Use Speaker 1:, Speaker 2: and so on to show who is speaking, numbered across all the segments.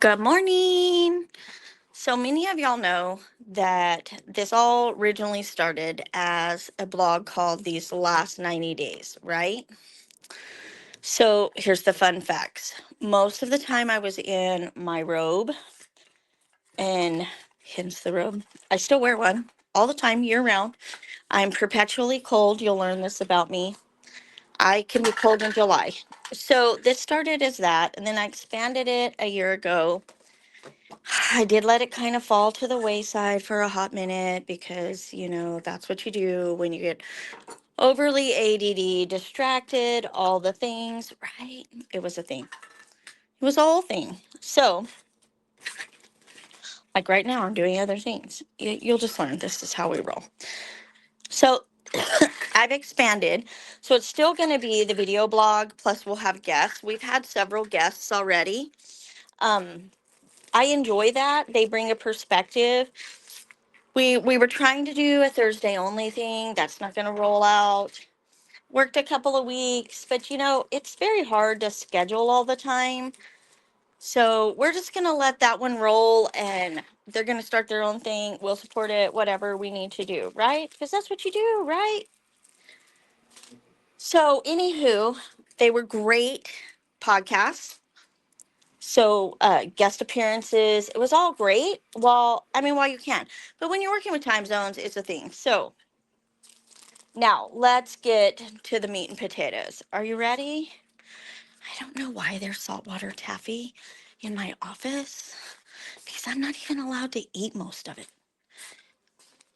Speaker 1: Good morning. So many of y'all know that this all originally started as a blog called These Last 90 Days, right? So here's the fun facts. Most of the time I was in my robe, and hence the robe. I still wear one all the time, year round. I'm perpetually cold. You'll learn this about me. I can be cold in July. So this started as that, and then I expanded it a year ago. I did let it kind of fall to the wayside for a hot minute because, that's what you do when you get overly ADD, distracted, all the things, right? It was a thing. It was a whole thing. So, like right now, I'm doing other things. You'll just learn this is how we roll. So, I've expanded. So, it's still going to be the video blog, plus, we'll have guests. We've had several guests already. I enjoy that. They bring a perspective. We were trying to do a Thursday only thing. That's not going to roll out. Worked a couple of weeks, but it's very hard to schedule all the time. So we're just going to let that one roll, and they're going to start their own thing. We'll support it, whatever we need to do, right? Because that's what you do, right? So, anywho, they were great podcasts. So, guest appearances, it was all great. While you can. But when you're working with time zones, it's a thing. So, now, let's get to the meat and potatoes. Are you ready? I don't know why there's saltwater taffy in my office because I'm not even allowed to eat most of it.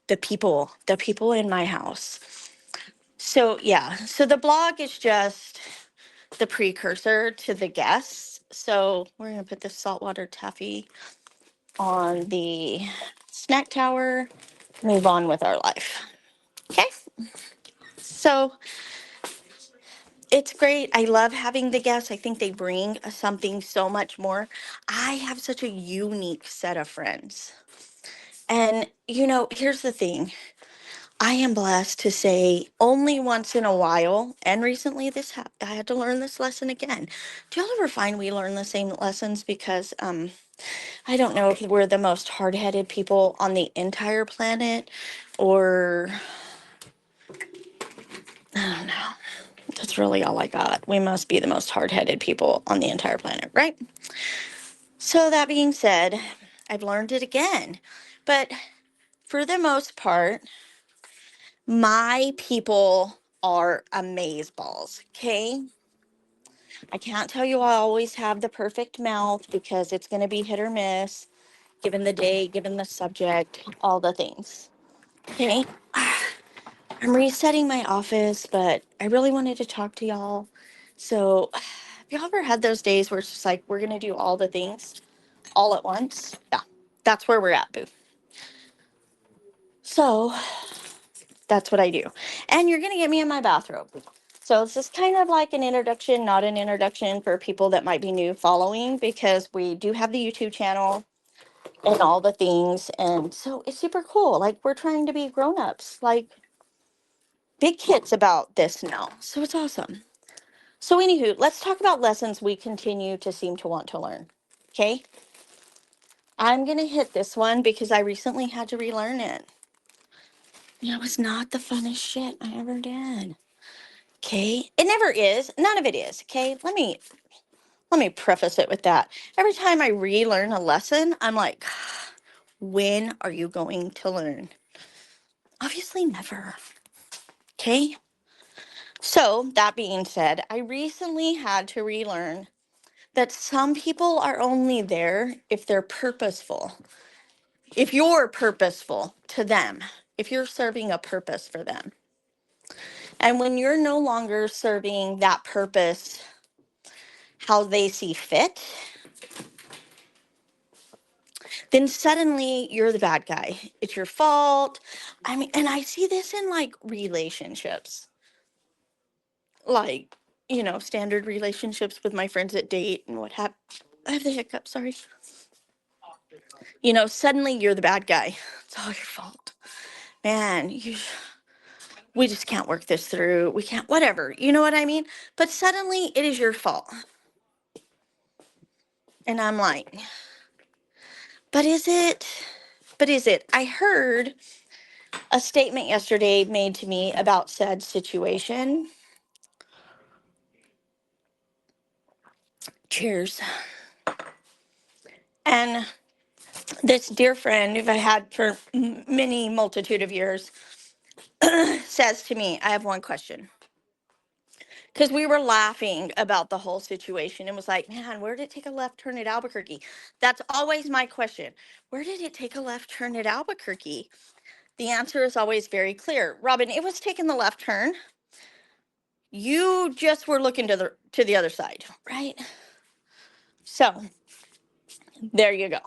Speaker 1: The people in my house. So, yeah. So, the blog is just the precursor to the guests. So, we're going to put the saltwater taffy on the snack tower, move on with our life. Okay. So, it's great. I love having the guests. I think they bring something so much more. I have such a unique set of friends. And, here's the thing. I am blessed to say only once in a while, and recently I had to learn this lesson again. Do y'all ever find we learn the same lessons? Because I don't know if we're the most hard-headed people on the entire planet, or I don't know. That's really all I got. We must be the most hard-headed people on the entire planet, right? So that being said, I've learned it again. But for the most part, my people are amazeballs, okay? I can't tell you I always have the perfect mouth because it's going to be hit or miss, given the day, given the subject, all the things. Okay? I'm resetting my office, but I really wanted to talk to y'all. So, have y'all ever had those days where it's just like, we're going to do all the things all at once? Yeah, that's where we're at, boo. So, that's what I do. And you're going to get me in my bathrobe. So, this is kind of like an introduction, not an introduction for people that might be new following, because we do have the YouTube channel and all the things. And so, it's super cool. Like, we're trying to be grown ups, like big kids about this now. So, it's awesome. So, anywho, let's talk about lessons we continue to seem to want to learn. Okay. I'm going to hit this one because I recently had to relearn it. It was not the funnest shit I ever did. Okay. It never is. None of it is. Okay. Let me preface it with that. Every time I relearn a lesson, I'm like, when are you going to learn? Obviously, never. Okay. So, that being said, I recently had to relearn that some people are only there if they're purposeful. If you're purposeful to them, if you're serving a purpose for them. And when you're no longer serving that purpose how they see fit, then suddenly you're the bad guy. It's your fault. And I see this in like relationships, like, standard relationships with my friends that date and what have. I have the hiccup, sorry. Suddenly you're the bad guy. It's all your fault. Man, we just can't work this through. We can't, whatever. You know what I mean? But suddenly it is your fault. And I'm like, but is it? But is it? I heard a statement yesterday made to me about said situation. Cheers. And this dear friend who I had for many multitude of years says to me, I have one question. Because we were laughing about the whole situation and was like, man, where did it take a left turn at Albuquerque? That's always my question. Where did it take a left turn at Albuquerque? The answer is always very clear. Robin, it was taking the left turn. You just were looking to the other side, right? So there you go.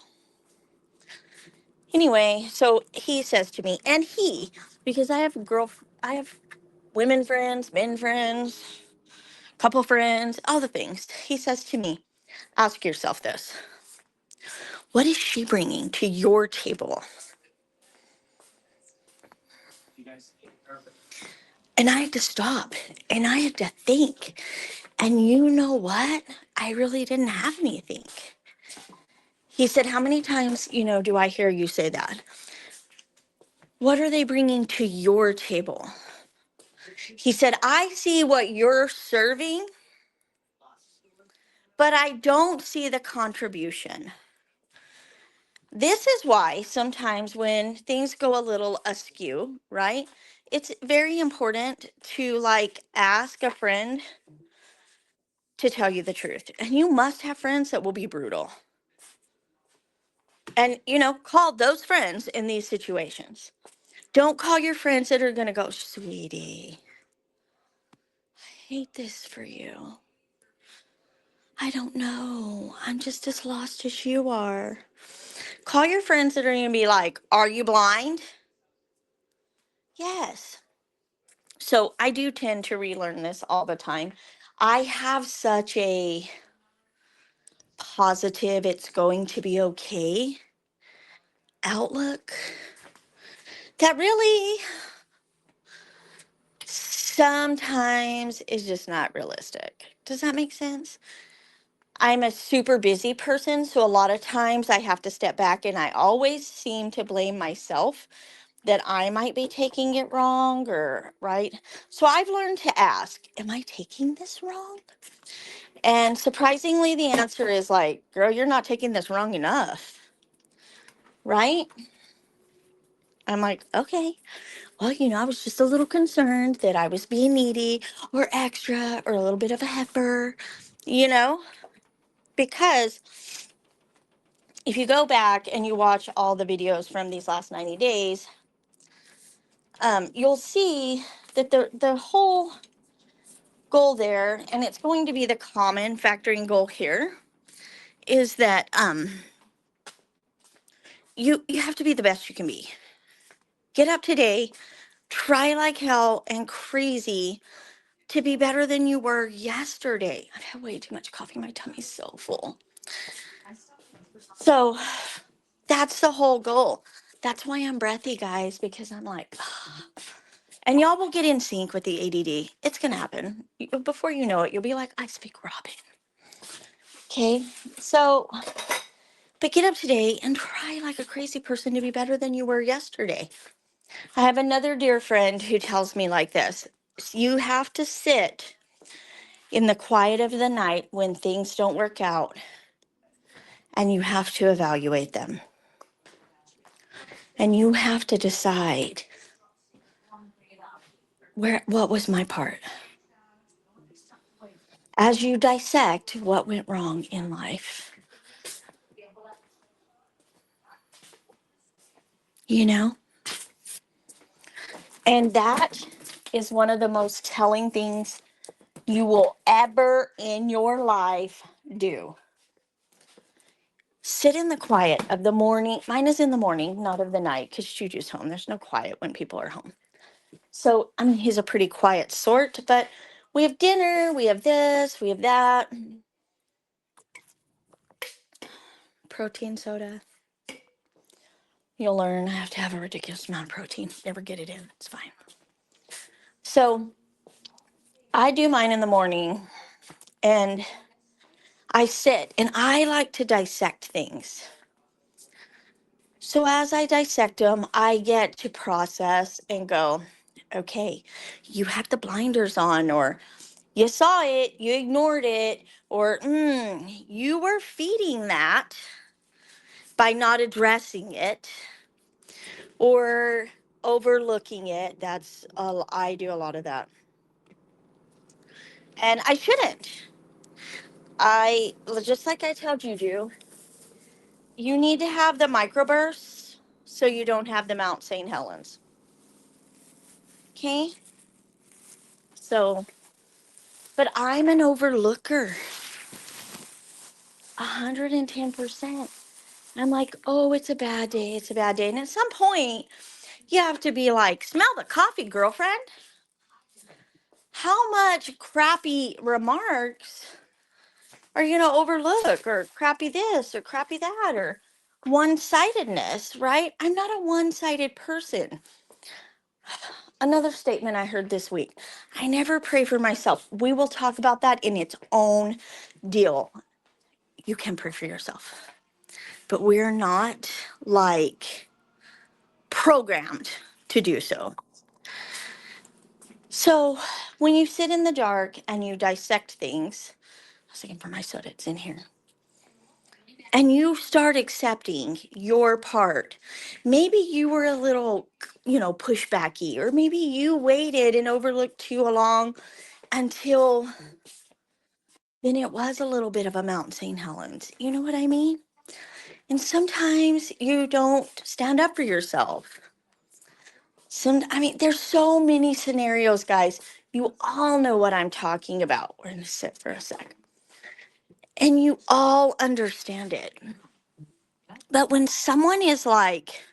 Speaker 1: Anyway, so he says to me, and because I have women friends, men friends, couple friends, all the things. He says to me, ask yourself this. What is she bringing to your table? And I had to stop and I had to think. And you know what? I really didn't have anything. He said, how many times, do I hear you say that? What are they bringing to your table? He said, I see what you're serving, but I don't see the contribution. This is why sometimes when things go a little askew, right? It's very important to ask a friend to tell you the truth. And you must have friends that will be brutal. And, call those friends in these situations. Don't call your friends that are going to go, sweetie, I hate this for you. I don't know. I'm just as lost as you are. Call your friends that are going to be like, are you blind? Yes. So I do tend to relearn this all the time. I have such a positive, it's going to be okay outlook that really sometimes is just not realistic. Does that make sense? I'm a super busy person, so a lot of times I have to step back and I always seem to blame myself that I might be taking it wrong or right. So I've learned to ask, am I taking this wrong? And surprisingly, the answer is girl, you're not taking this wrong enough. Right? I'm like, okay. Well, I was just a little concerned that I was being needy or extra or a little bit of a heifer, you know, because if you go back and you watch all the videos from these last 90 days, you'll see that the whole goal there, and it's going to be the common factoring goal here, is that you have to be the best you can be. Get up today, try like hell and crazy to be better than you were yesterday. I've had way too much coffee. My tummy's so full. So that's the whole goal. That's why I'm breathy, guys, because I'm like, and y'all will get in sync with the ADD. It's going to happen. Before you know it, you'll be like, I speak Robin. Okay. So, but get up today and try like a crazy person to be better than you were yesterday. I have another dear friend who tells me like this. You have to sit in the quiet of the night when things don't work out and you have to evaluate them. And you have to decide what was my part. As you dissect what went wrong in life, you know? And that is one of the most telling things you will ever in your life do. Sit in the quiet of the morning. Mine is in the morning, not of the night, because Juju's home. There's no quiet when people are home. So, I mean, he's a pretty quiet sort, but we have dinner, we have this, we have that. Protein soda. You'll learn I have to have a ridiculous amount of protein. Never get it in. It's fine. So I do mine in the morning, and I sit and I like to dissect things. So as I dissect them, I get to process and go, okay, you had the blinders on, or you saw it, you ignored it, or you were feeding that by not addressing it or overlooking it. I do a lot of that. And I shouldn't. Just like I tell Juju, you need to have the microbursts so you don't have the Mount St. Helens. Okay? So, but I'm an overlooker. 110%. I'm like, oh, it's a bad day. It's a bad day. And at some point, you have to be like, smell the coffee, girlfriend. How much crappy remarks are you going to overlook, or crappy this, or crappy that, or one sidedness, right? I'm not a one sided person. Another statement I heard this week: I never pray for myself. We will talk about that in its own deal. You can pray for yourself, but we're not like programmed to do so. So when you sit in the dark and you dissect things, I was looking for my soda, it's in here, and you start accepting your part. Maybe you were a little, pushbacky, or maybe you waited and overlooked too long until then it was a little bit of a Mount St. Helens. You know what I mean? And sometimes you don't stand up for yourself. There's so many scenarios, guys. You all know what I'm talking about. We're going to sit for a sec. And you all understand it. But when someone is like,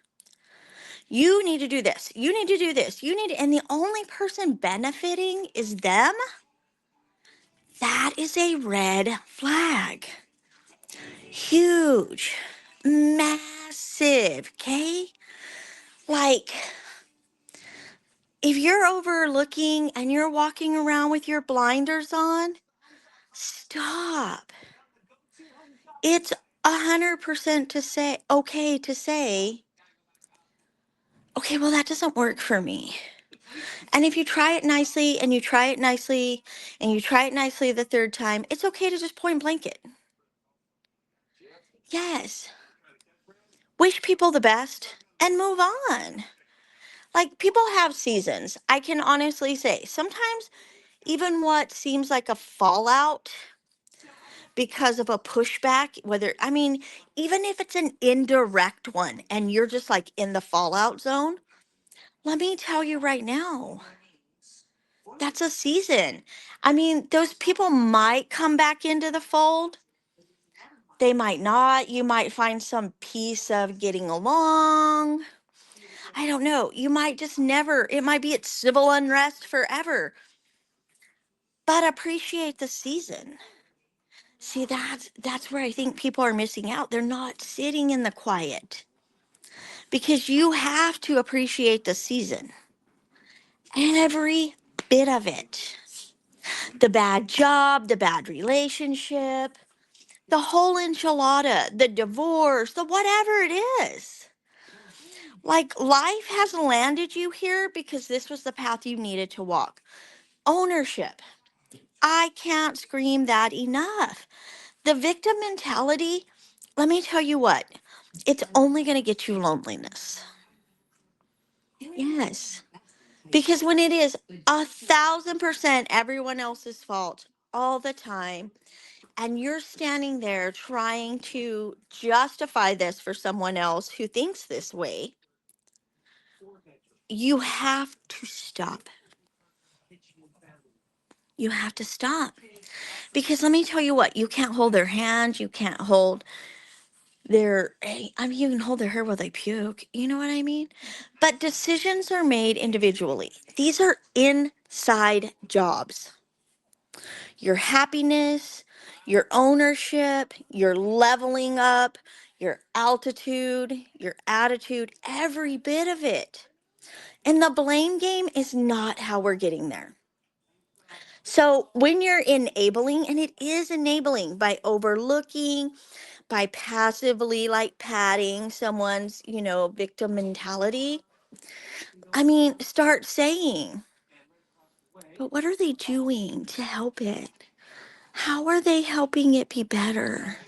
Speaker 1: you need to do this, you need to do this, and the only person benefiting is them, that is a red flag. Huge, massive, okay? Like, if you're overlooking and you're walking around with your blinders on, stop. It's 100% okay to say, okay, well, that doesn't work for me. And if you try it nicely and you try it nicely and you try it nicely the third time, it's okay to just point blank it. Yes. Wish people the best and move on. Like, people have seasons. I can honestly say sometimes even what seems like a fallout because of a pushback, even if it's an indirect one and you're just like in the fallout zone, let me tell you right now, that's a season. Those people might come back into the fold. They might not. You might find some piece of getting along. I don't know. You might just never, it might be at civil unrest forever. But appreciate the season. See, that's where I think people are missing out. They're not sitting in the quiet. Because you have to appreciate the season. Every bit of it. The bad job, the bad relationship, the whole enchilada, the divorce, the whatever it is. Like, life has landed you here because this was the path you needed to walk. Ownership. I can't scream that enough. The victim mentality, let me tell you what, it's only going to get you loneliness. Yes. Because when it is 1,000% everyone else's fault all the time, and you're standing there trying to justify this for someone else who thinks this way, you have to stop. You have to stop. Because let me tell you what, you can't hold their hands, you can't hold you can hold their hair while they puke. You know what I mean? But decisions are made individually. These are inside jobs. Your happiness, your ownership, your leveling up, your altitude, your attitude, every bit of it. And the blame game is not how we're getting there. So when you're enabling, and it is enabling by overlooking, by passively like patting someone's, victim mentality. I mean, start saying, but what are they doing to help it? How are they helping it be better?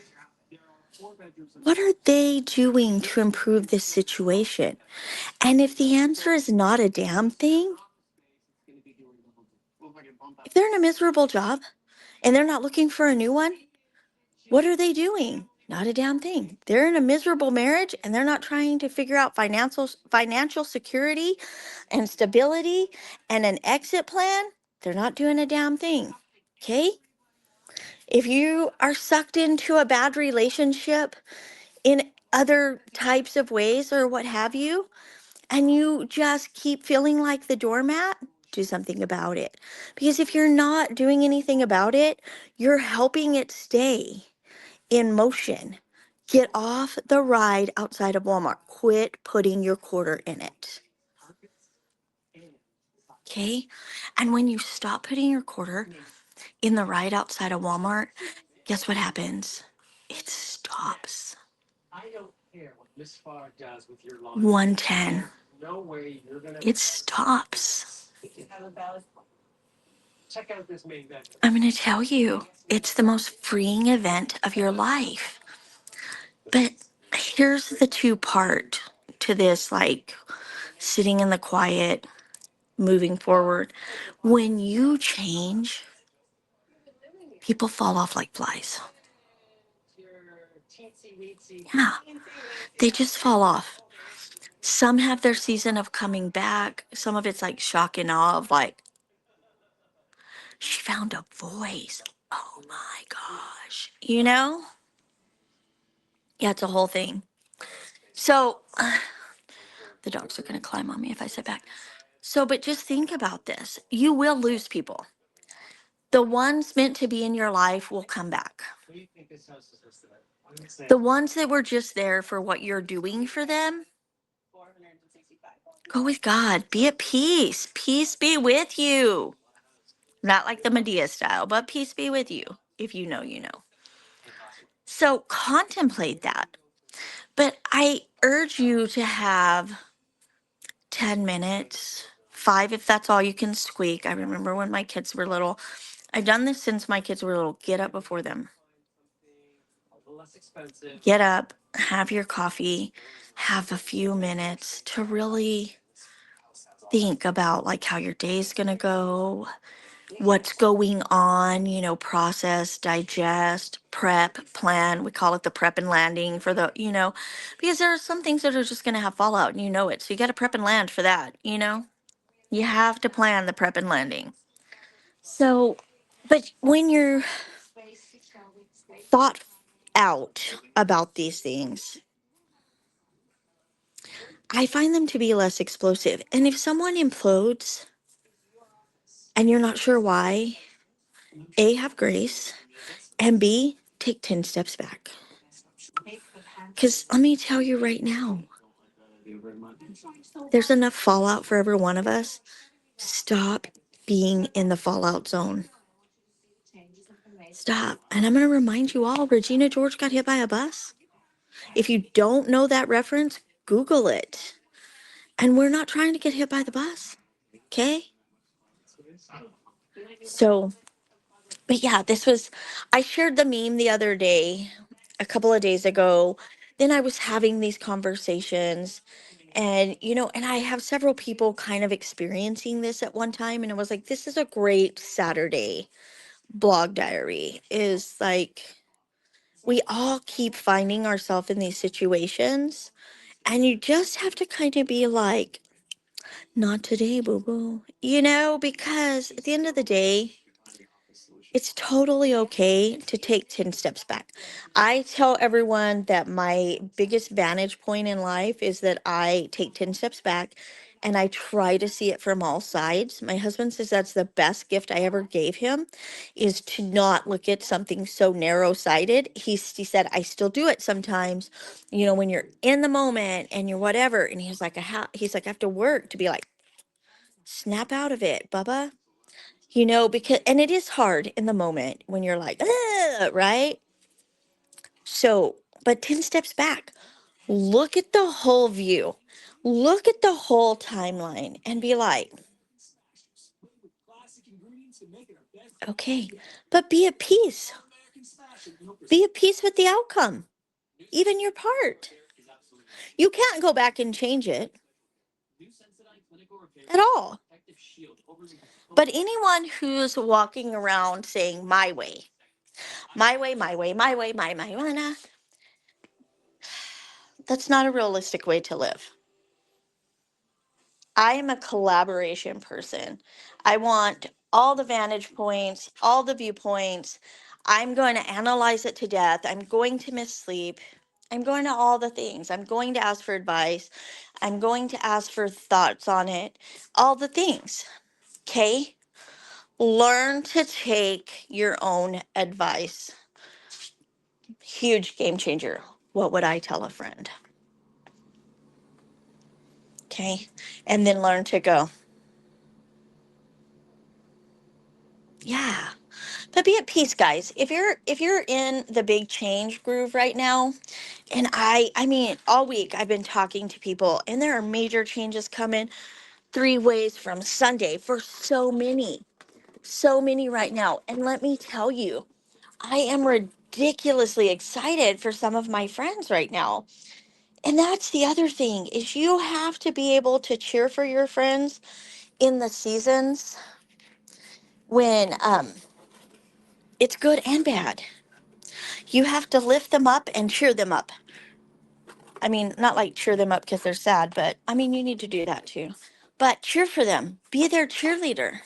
Speaker 1: What are they doing to improve this situation? And if the answer is not a damn thing, if they're in a miserable job and they're not looking for a new one, what are they doing? Not a damn thing. They're in a miserable marriage and they're not trying to figure out financial security and stability and an exit plan. They're not doing a damn thing. Okay? If you are sucked into a bad relationship in other types of ways or what have you, and you just keep feeling like the doormat, do something about it. Because if you're not doing anything about it, you're helping it stay in motion. Get off the ride outside of Walmart. Quit putting your quarter in it. Okay? And when you stop putting your quarter in the ride outside of Walmart, guess what happens? It stops. 110. It stops. I'm going to tell you, it's the most freeing event of your life. But here's the two part to this, like sitting in the quiet, moving forward. When you change, people fall off like flies. Yeah, they just fall off. Some have their season of coming back. Some of it's like shock and awe of like, she found a voice. Oh my gosh. Yeah, it's a whole thing. So the dogs are going to climb on me if I sit back. So, but just think about this. You will lose people. The ones meant to be in your life will come back. The ones that were just there for what you're doing for them, go with God. Be at peace. Peace be with you. Not like the Medea style, but peace be with you. If you know, you know. So contemplate that. But I urge you to have 10 minutes, 5 if that's all you can squeak. I remember when my kids were little. I've done this since my kids were little. Get up before them. Get up, have your coffee, have a few minutes to really think about like how your day's going to go, what's going on, process, digest, prep, plan. We call it the prep and landing for because there are some things that are just going to have fallout and you know it. So you got to prep and land for that. You have to plan the prep and landing. So, but when you're thought out about these things, I find them to be less explosive. And if someone implodes and you're not sure why, A, have grace, and B, take 10 steps back. Because let me tell you right now, there's enough fallout for every one of us. Stop being in the fallout zone. Stop. And I'm going to remind you all, Regina George got hit by a bus. If you don't know that reference, Google it. And we're not trying to get hit by the bus. Okay? So, but yeah, I shared the meme the other day, a couple of days ago. Then I was having these conversations and I have several people kind of experiencing this at one time. And it was like, this is a great Saturday blog diary is like, we all keep finding ourselves in these situations. And you just have to kind of be like, not today, boo boo. Because at the end of the day, it's totally okay to take 10 steps back. I tell everyone that my biggest vantage point in life is that I take 10 steps back and I try to see it from all sides. My husband says that's the best gift I ever gave him is to not look at something so narrow-sided. He said I still do it sometimes, when you're in the moment and you're whatever. And he's like, I have to work to be like, snap out of it, Bubba. you know, because, and it is hard in the moment when you're like, "Ugh," right? So, but 10 steps back, look at the whole view, look at the whole timeline and be like, okay, but be at peace. Be at peace with the outcome, even your part. You can't go back and change it at all. But anyone who's walking around saying my way, my way, my way, my way, my, that's not a realistic way to live. I am a collaboration person. I want all the vantage points, all the viewpoints. I'm going to analyze it to death. I'm going to miss sleep. I'm going to all the things. I'm going to ask for advice. I'm going to ask for thoughts on it. All the things. Okay? Learn to take your own advice. Huge game changer. What would I tell a friend? Okay? And then learn to go, yeah. But be at peace, guys. If you're in the big change groove right now, and I mean all week I've been talking to people and there are major changes coming 3 ways from Sunday for so many right now. And let me tell you, I am ridiculously excited for some of my friends right now. And that's the other thing is you have to be able to cheer for your friends in the seasons when it's good and bad. You have to lift them up and cheer them up. I mean, not like cheer them up because they're sad, but I mean, you need to do that too. But cheer for them, be their cheerleader.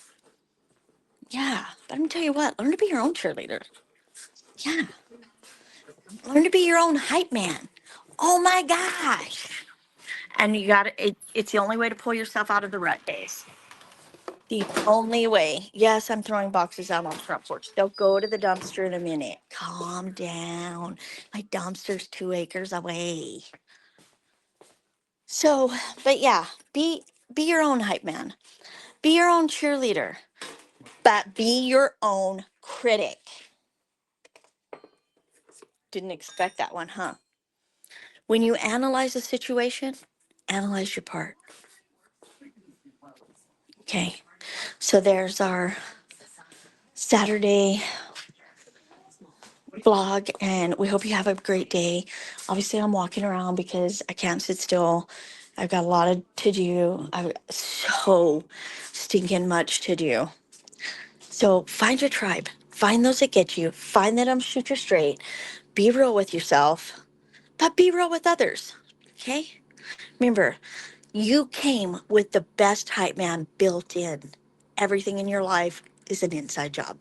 Speaker 1: Yeah, but I'm gonna tell you what, learn to be your own cheerleader. Yeah, learn to be your own hype man. Oh my gosh. And you got to, it's the only way to pull yourself out of the rut days. The only way. Yes, I'm throwing boxes out on the front porch. They'll go to the dumpster in a minute. Calm down. My dumpster's 2 acres away. So, but yeah, be your own hype man. Be your own cheerleader, but be your own critic. Didn't expect that one, huh? When you analyze a situation, analyze your part. Okay. So there's our Saturday vlog, and we hope you have a great day. Obviously, I'm walking around because I can't sit still. I've got a lot to do. I've so stinking much to do. So find your tribe. Find those that get you. Find that shoot you straight. Be real with yourself, but be real with others. Okay? Remember, you came with the best hype man built in. Everything in your life is an inside job.